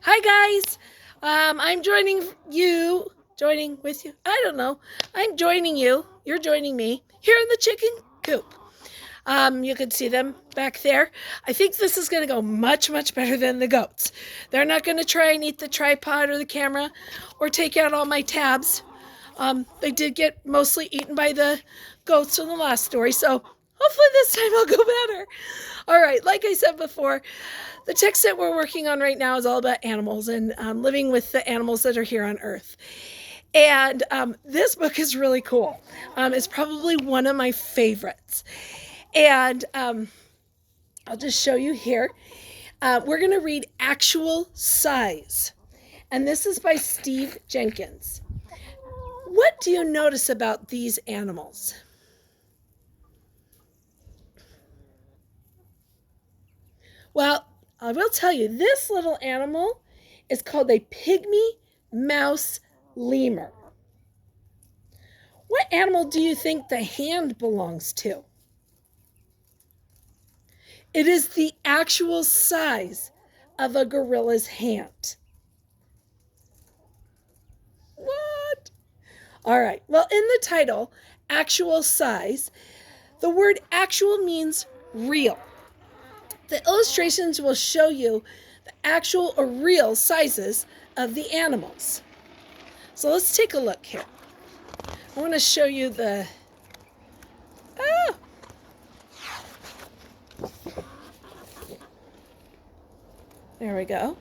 Hi guys. I'm joining with you. I don't know. I'm joining you. You're joining me here in the chicken coop. You can see them back there. I think this is going to go much, much better than the goats. They're not going to try and eat the tripod or the camera or take out all my tabs. They did get mostly eaten by the goats in the last story, so hopefully this time I'll go better. All right, like I said before, the text that we're working on right now is all about animals and living with the animals that are here on Earth. And this book is really cool. It's probably one of my favorites. And I'll just show you here. We're going to read Actual Size. And this is by Steve Jenkins. What do you notice about these animals? Well, I will tell you, this little animal is called a pygmy mouse lemur. What animal do you think the hand belongs to? It is the actual size of a gorilla's hand. What? All right. Well, in the title, Actual Size, the word actual means real. The illustrations will show you the actual or real sizes of the animals. So let's take a look here. I want to show you the... Oh! There we go.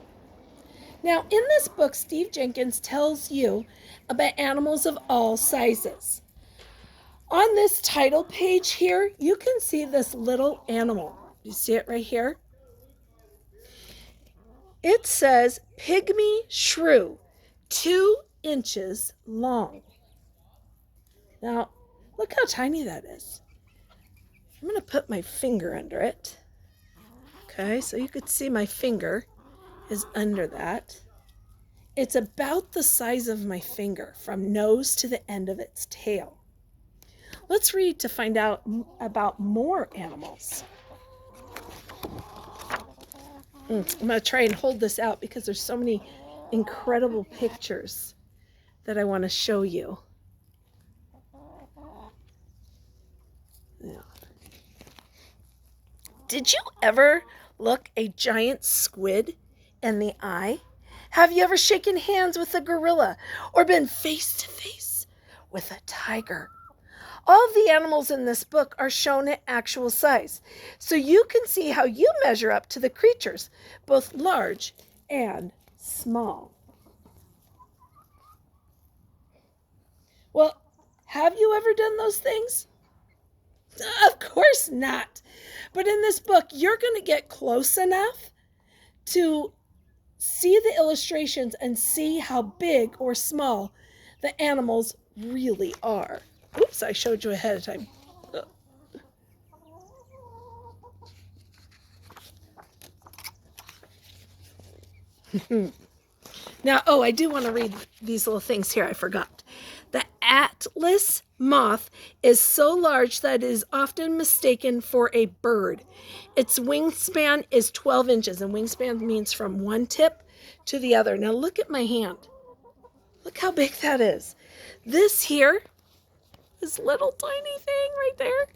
Now, in this book, Steve Jenkins tells you about animals of all sizes. On this title page here, you can see this little animal. You see it right here? It says pygmy shrew, 2 inches long. Now, look how tiny that is. I'm going to put my finger under it. Okay, so you could see my finger is under that. It's about the size of my finger from nose to the end of its tail. Let's read to find out about more animals. I'm going to try and hold this out because there's so many incredible pictures that I want to show you. Yeah. Did you ever look a giant squid in the eye? Have you ever shaken hands with a gorilla or been face to face with a tiger? All of the animals in this book are shown at actual size, so you can see how you measure up to the creatures, both large and small. Well, have you ever done those things? Of course not. But in this book, you're going to get close enough to see the illustrations and see how big or small the animals really are. Oops, I showed you ahead of time. Now, I do want to read these little things here. I forgot. The Atlas moth is so large that it is often mistaken for a bird. Its wingspan is 12 inches, and wingspan means from one tip to the other. Now, look at my hand. Look how big that is. This here, this little tiny thing right there,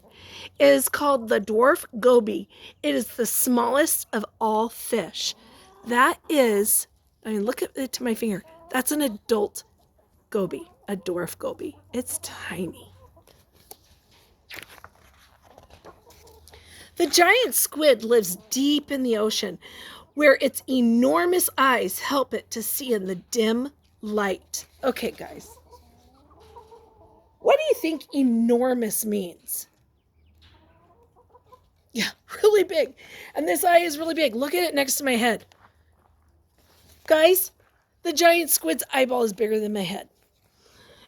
is called the dwarf goby. It is the smallest of all fish. That is, look at it to my finger. That's an adult goby, a dwarf goby. It's tiny. The giant squid lives deep in the ocean, where its enormous eyes help it to see in the dim light. Okay, guys. What do you think enormous means? Yeah, really big. And this eye is really big. Look at it next to my head. Guys, the giant squid's eyeball is bigger than my head.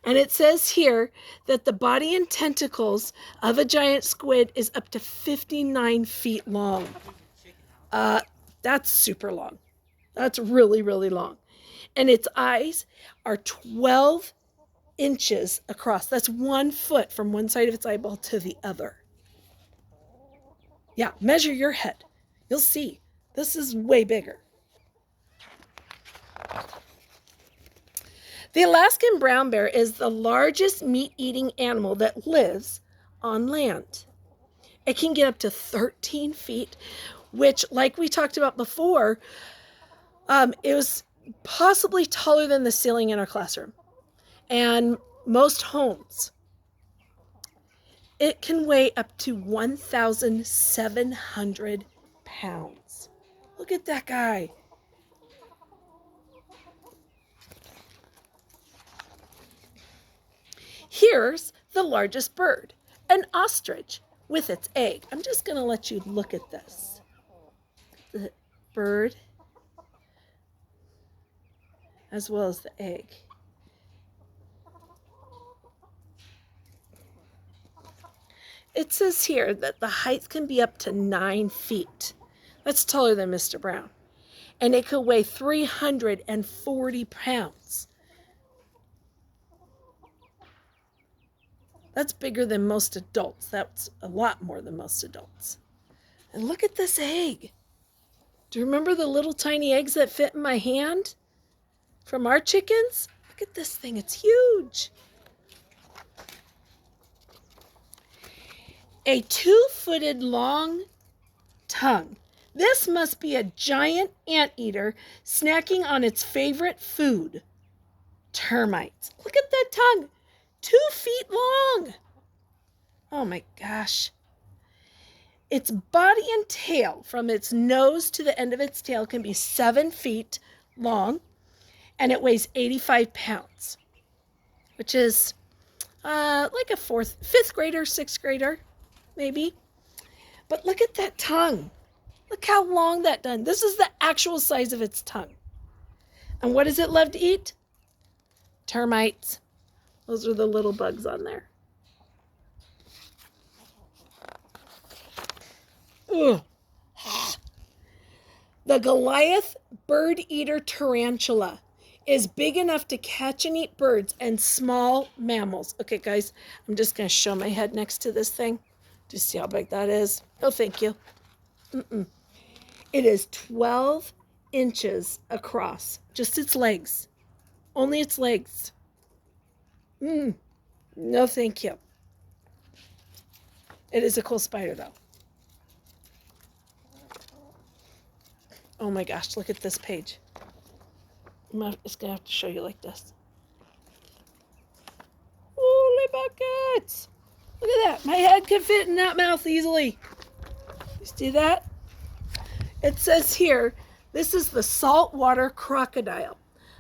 And it says here that the body and tentacles of a giant squid is up to 59 feet long. That's super long. That's really, really long. And its eyes are 12 inches across. That's 1 foot from one side of its eyeball to the other. Yeah, measure your head. You'll see. This is way bigger. The Alaskan brown bear is the largest meat-eating animal that lives on land. It can get up to 13 feet, which, like we talked about before, it was possibly taller than the ceiling in our classroom and most homes. It can weigh up to 1,700 pounds. Look at that guy. Here's the largest bird, an ostrich with its egg. I'm just going to let you look at this. The bird as well as the egg. It says here that the height can be up to 9 feet. That's taller than Mr. Brown. And it could weigh 340 pounds. That's bigger than most adults. That's a lot more than most adults. And look at this egg. Do you remember the little tiny eggs that fit in my hand from our chickens? Look at this thing. It's huge. A 2-footed long tongue. This must be a giant anteater snacking on its favorite food, termites. Look at that tongue. 2 feet long. Oh my gosh. Its body and tail, from its nose to the end of its tail, can be 7 feet long, and it weighs 85 pounds, which is like a 5th grader, 6th grader, maybe. But look at that tongue. Look how long that done. This is the actual size of its tongue. And what does it love to eat? Termites. Those are the little bugs on there. Ugh. The Goliath bird-eater tarantula is big enough to catch and eat birds and small mammals. Okay, guys, I'm just going to show my head next to this thing. Do you see how big that is? Oh, thank you. It is 12 inches across. Just its legs. Only its legs. No, thank you. It is a cool spider, though. Oh my gosh, look at this page. I'm just going to have to show you like this. Holy buckets! Look at that. My head can fit in that mouth easily. You see that? It says here, this is the saltwater crocodile,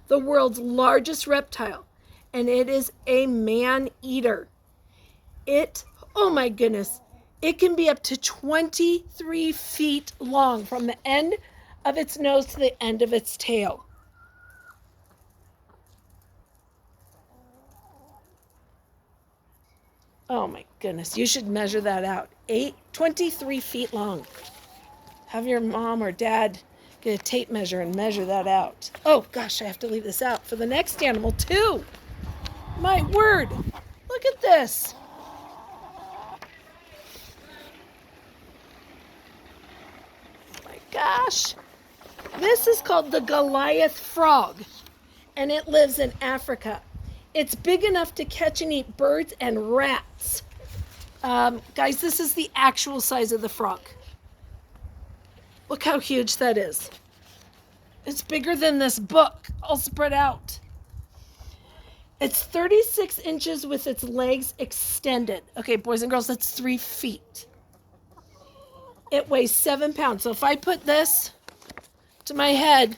the world's largest reptile, and it is a man-eater. Oh my goodness, it can be up to 23 feet long from the end of its nose to the end of its tail. Oh my goodness, you should measure that out. 23 feet long. Have your mom or dad get a tape measure and measure that out. Oh gosh, I have to leave this out for the next animal too. My word, look at this. Oh my gosh. This is called the Goliath frog, and it lives in Africa. It's big enough to catch and eat birds and rats. Guys, this is the actual size of the frog. Look how huge that is. It's bigger than this book, all spread out. It's 36 inches with its legs extended. Okay, boys and girls, that's 3 feet. It weighs 7 pounds. So if I put this to my head,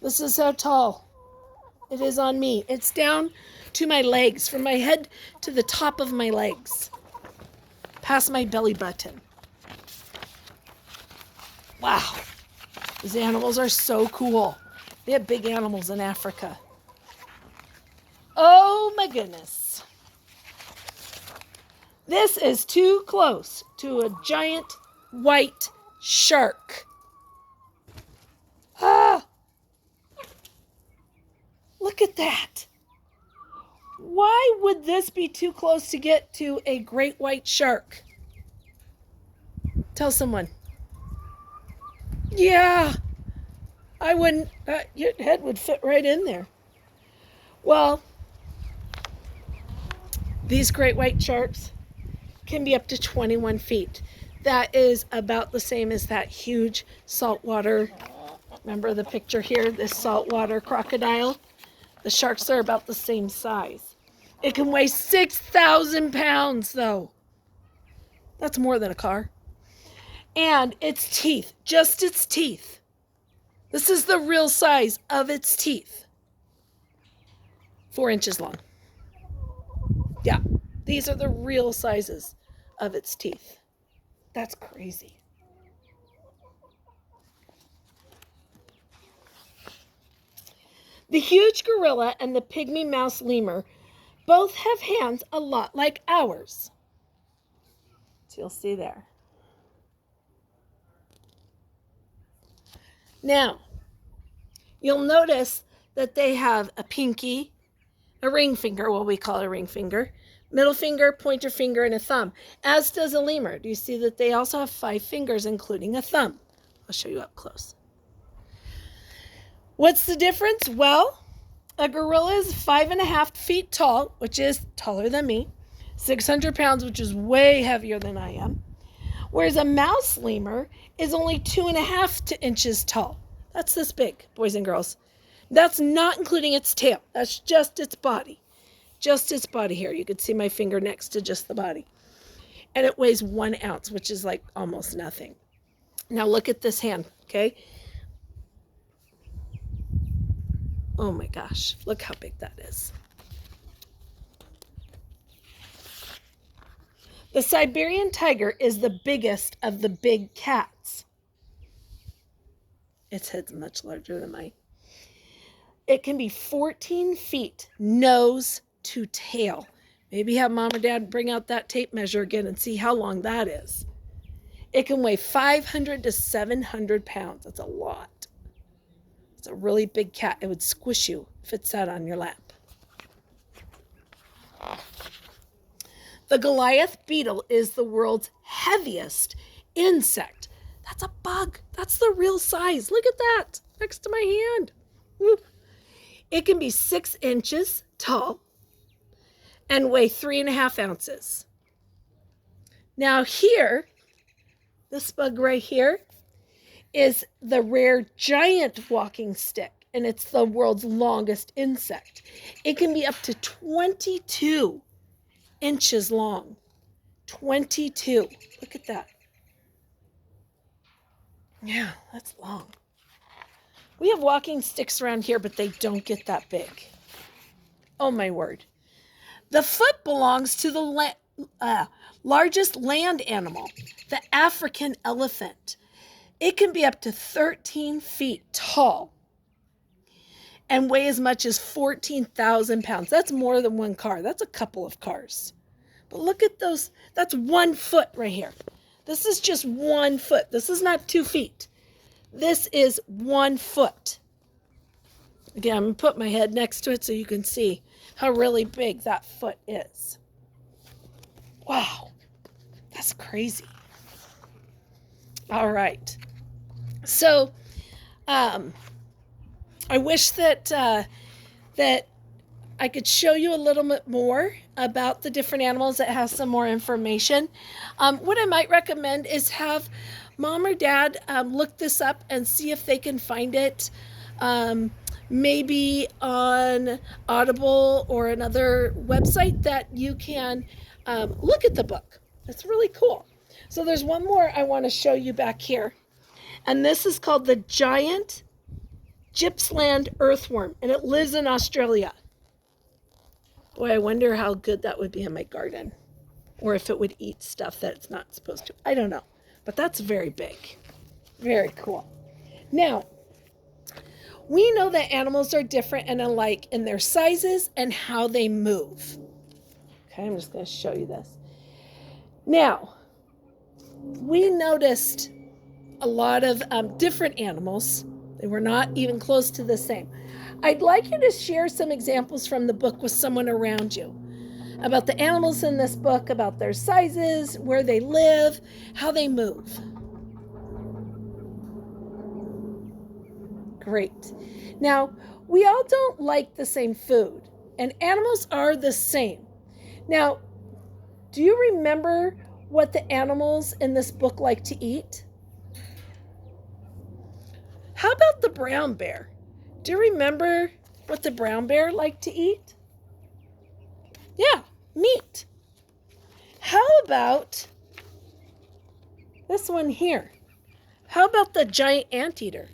this is how tall it is on me. It's down to my legs, from my head to the top of my legs, past my belly button. Wow. These animals are so cool. They have big animals in Africa. Oh my goodness. This is too close to a giant white shark. Ah! Look at that. Why would this be too close to get to a great white shark? Tell someone. Yeah, I wouldn't. Your head would fit right in there. Well, these great white sharks can be up to 21 feet. That is about the same as that huge saltwater. Remember the picture here, this saltwater crocodile? The sharks are about the same size. It can weigh 6,000 pounds, though. That's more than a car. And its teeth, just its teeth. This is the real size of its teeth. 4 inches long. Yeah, these are the real sizes of its teeth. That's crazy. The huge gorilla and the pygmy mouse lemur both have hands a lot like ours. So you'll see there. Now, you'll notice that they have a pinky, a ring finger, what we call a ring finger, middle finger, pointer finger, and a thumb, as does a lemur. Do you see that they also have 5 fingers, including a thumb? I'll show you up close. What's the difference? Well, a gorilla is 5.5 feet tall, which is taller than me, 600 pounds, which is way heavier than I am, whereas a mouse lemur is only 2.5 inches tall. That's this big, boys and girls. That's not including its tail. That's just its body. Just its body here. You can see my finger next to just the body. And it weighs 1 ounce, which is like almost nothing. Now look at this hand, okay? Oh my gosh, look how big that is. The Siberian tiger is the biggest of the big cats. Its head's much larger than mine. It can be 14 feet, nose to tail. Maybe have mom or dad bring out that tape measure again and see how long that is. It can weigh 500 to 700 pounds. That's a lot. It's a really big cat. It would squish you if it sat on your lap. The Goliath beetle is the world's heaviest insect. That's a bug. That's the real size. Look at that next to my hand. Woo. It can be 6 inches tall and weigh 3.5 ounces. Now here, this bug right here is the rare giant walking stick, and it's the world's longest insect. It can be up to 22 inches long. 22. Look at that. Yeah, that's long. We have walking sticks around here, but they don't get that big. Oh my word. The foot belongs to the largest land animal, the African elephant. It can be up to 13 feet tall and weigh as much as 14,000 pounds. That's more than one car. That's a couple of cars. But look at those. That's 1 foot right here. This is just 1 foot. This is not 2 feet. This is 1 foot. Again, I'm going to put my head next to it so you can see how really big that foot is. Wow, that's crazy. All right. So, I wish that that I could show you a little bit more about the different animals that has some more information. What I might recommend is have mom or dad look this up and see if they can find it. Maybe on Audible or another website that you can look at the book. It's really cool. So there's one more I want to show you back here. And this is called the giant Gippsland earthworm, and it lives in Australia. Boy, I wonder how good that would be in my garden, or if it would eat stuff that it's not supposed to. I don't know, but that's very big. Very cool. Now, we know that animals are different and alike in their sizes and how they move. Okay, I'm just going to show you this. Now, we noticed a lot of different animals. They were not even close to the same. I'd like you to share some examples from the book with someone around you about the animals in this book, about their sizes, where they live, how they move. Great. Now, we all don't like the same food, and animals are the same. Now, do you remember what the animals in this book like to eat? How about the brown bear? Do you remember what the brown bear liked to eat? Yeah, meat. How about this one here? How about the giant anteater?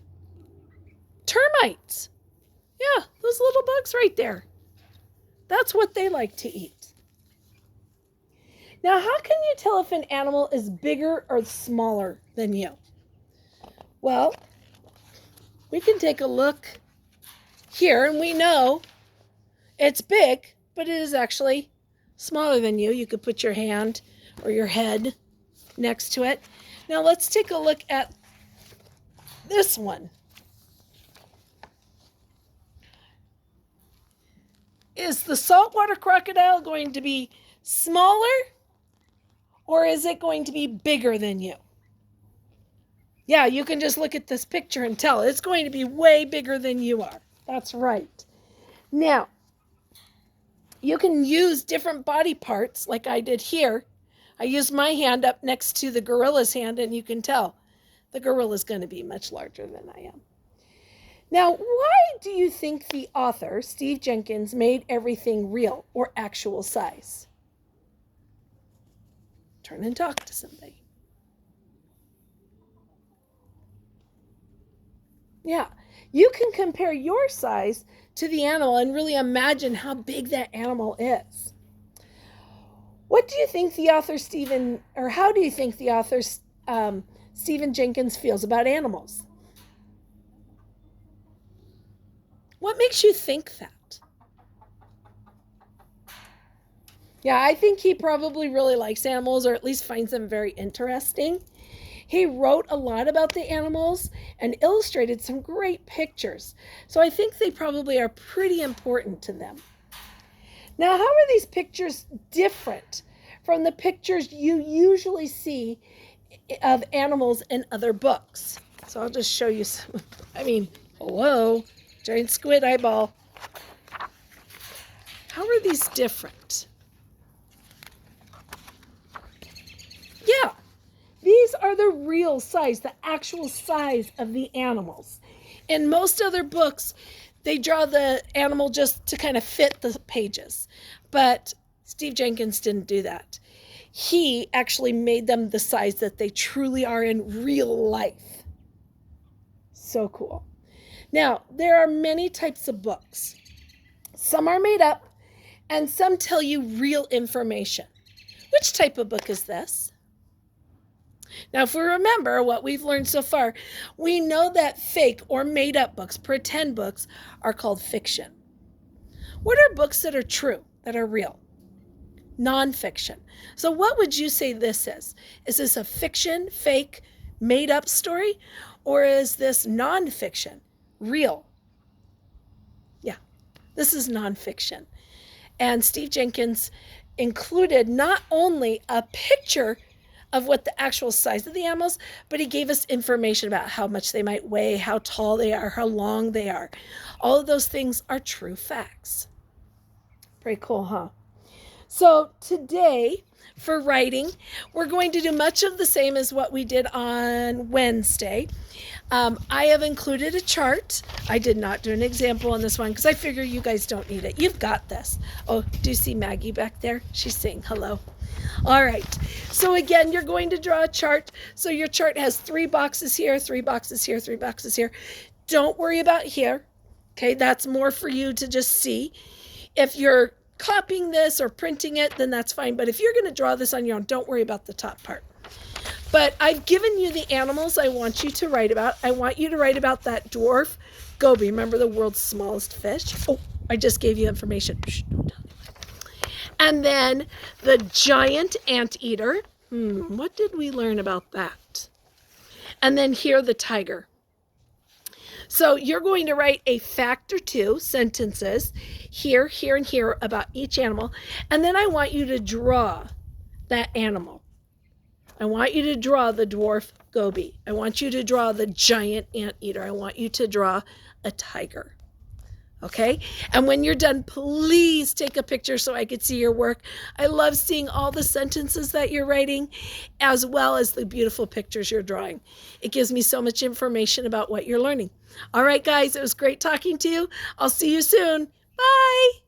Termites. Yeah, those little bugs right there. That's what they like to eat. Now, how can you tell if an animal is bigger or smaller than you? Well, we can take a look here and we know it's big, but it is actually smaller than you. You could put your hand or your head next to it. Now let's take a look at this one. Is the saltwater crocodile going to be smaller or is it going to be bigger than you? Yeah, you can just look at this picture and tell. It's going to be way bigger than you are. That's right. Now, you can use different body parts like I did here. I used my hand up next to the gorilla's hand, and you can tell the gorilla is going to be much larger than I am. Now, why do you think the author, Steve Jenkins, made everything real or actual size? Turn and talk to somebody. Yeah, you can compare your size to the animal and really imagine how big that animal is. What do you think the author how do you think the author Stephen Jenkins feels about animals? What makes you think that? Yeah, I think he probably really likes animals, or at least finds them very interesting. He wrote a lot about the animals and illustrated some great pictures. So I think they probably are pretty important to them. Now, how are these pictures different from the pictures you usually see of animals in other books? So I'll just show you some. Hello, giant squid eyeball. How are these different? Yeah, these are the real size, the actual size of the animals. In most other books, they draw the animal just to kind of fit the pages. But Steve Jenkins didn't do that. He actually made them the size that they truly are in real life. So cool. Now, there are many types of books. Some are made up, and some tell you real information. Which type of book is this? Now, if we remember what we've learned so far, we know that fake or made up books, pretend books, are called fiction. What are books that are true, that are real? Nonfiction. So what would you say this is? Is this a fiction, fake, made up story? Or is this nonfiction, real? Yeah, this is nonfiction. And Steve Jenkins included not only a picture of what the actual size of the animals, but he gave us information about how much they might weigh, how tall they are, how long they are. All of those things are true facts. Pretty cool, huh? So today, for writing, we're going to do much of the same as what we did on Wednesday. I have included a chart. I did not do an example on this one because I figure you guys don't need it. You've got this. Oh, do you see Maggie back there? She's saying hello. All right. So again, you're going to draw a chart. So your chart has 3 boxes here, 3 boxes here, 3 boxes here. Don't worry about here. Okay, that's more for you to just see. If you're copying this or printing it, then that's fine. But if you're going to draw this on your own, don't worry about the top part. But I've given you the animals I want you to write about. I want you to write about that dwarf goby. Remember, the world's smallest fish? Oh, I just gave you information. Shh, don't tell anyone. And then the giant anteater. What did we learn about that? And then here, the tiger. So you're going to write a fact or 2 sentences here, here, and here about each animal. And then I want you to draw that animal. I want you to draw the dwarf goby. I want you to draw the giant anteater. I want you to draw a tiger. Okay? And when you're done, please take a picture so I could see your work. I love seeing all the sentences that you're writing, as well as the beautiful pictures you're drawing. It gives me so much information about what you're learning. All right, guys, it was great talking to you. I'll see you soon. Bye.